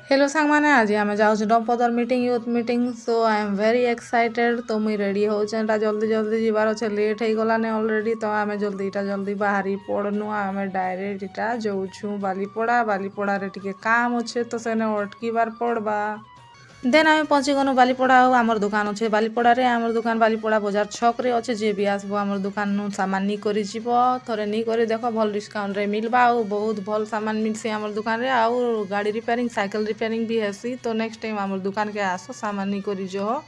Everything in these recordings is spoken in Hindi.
हेलो सांगमाने आज आम जाऊँ डमपदर meeting youth meeting so I am very excited तो मुई रेडी होचें जल्दी जल्दी जीवार अच्छे लेट हो गलाने ऑलरेडी तो आम जल्दी बाहरी पड़नु आम डायरेक्ट इटा जाऊँ बालीपड़ा रे टिके काम अच्छे तो सेने अटकीबार पड़बा देन आम पहुँची गनु बालीपड़ा आमर दुकान अच्छे बालीपड़ा रे आमर दुकान बालीपड़ा बजार छक रे अच्छे जे भी आसबो आमर दुकान नु सामान नी करी जीवो थोड़े नी करी देखो भल डिस्काउंट रे मिलबा आ बहुत भल सामान मिलसी आमर दुकान रे आउ गाड़ी रिपेयरिंग साइकिल रिपेयरिंग भी हेसी तो नेक्स्ट टाइम आमर दुकान के आसो सामान नी करी जो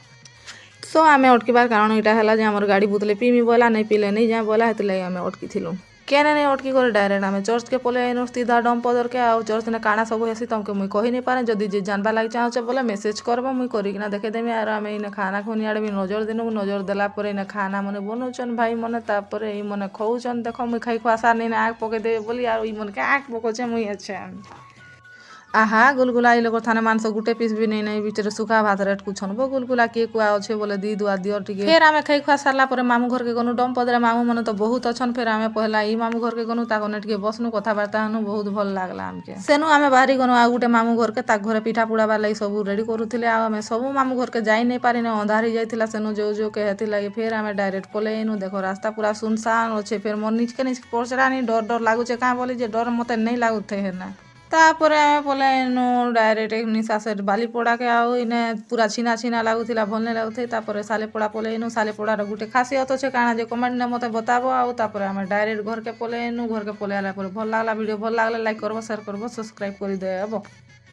सो आम अटकीबार कारण इटा है जे आमर गाड़ी बुतले पीमी बोला नहीं पीले नहीं जाए बोला हेतु आम अटकी थिलु केने नहीं अटकी कर डायरेक्ट आम चर्च के पले इन सीधा डमपदर के आउ चर्च ने काଣା सब हेसी तुमके मुई कही नहीं पारे जदि जे जानबा लगी चाहूचे बोले मेसेज करबो मुई करिकिना देखेदेमी आर आम इन खाना खुनी आड़े भी नजर देनु नजर देला पर इन खाना मने बनौचन भाई मने तापर ई मने खौचन देखो मुई खाई खुआसा नहीं आग पके देबे बोली आर ई मन के आग पकोचे मुई अच्छा आहा गुलगुला ये लोग थाने मानस गुटे पीस भी नहीं बीच सुखा भात रेट कुछ बो गुलगुला किए कुआ अच्छे बोले दी दुआ दियो टिके फिर आमे खाई खुआ सारा पर मामू घर के गनु डमपदरे मामू मन तो बहुत अच्छन फिर आमे पहला ई मामू घर के गनु ताकने टिके बसनु कथबार्ता हनु बहुत भल लागला आमके सेनु आमे बाहरी गनु आ गुटे मामू घर के ताक घरे पिठा पुड़ाबार लागि सब रेडी करूथिले आ आमे सब मामू घर के जाई नहीं पारिने अंधार ही जाइथिला सेनु जो के हेतिला फिर आमे डायरेक्ट पलेनु देखो रास्ता पूरा सुनसान अच्छे फिर मोर निचके पहुंचरानी डर लागुचे का बोली जे डर मते नहीं लागुथे हेना तापर आमे पलायनु डायरेक्ट निशा से बालीपड़ा के आउ इने पूरा छीना छीना लागुथिला भल नहीं लागुथे तापर सालेपड़ा पलायनु सालेपड़ा गुटे खासियत अच्छे काଣା जे कमेंट ने मते बताबो आउ तापर आमे डायरेक्ट घर के पलायनु घर के पलायला पर भल लागला वीडियो भल लागला लाइक करबो शेयर करबो सब्सक्राइब करि देबो।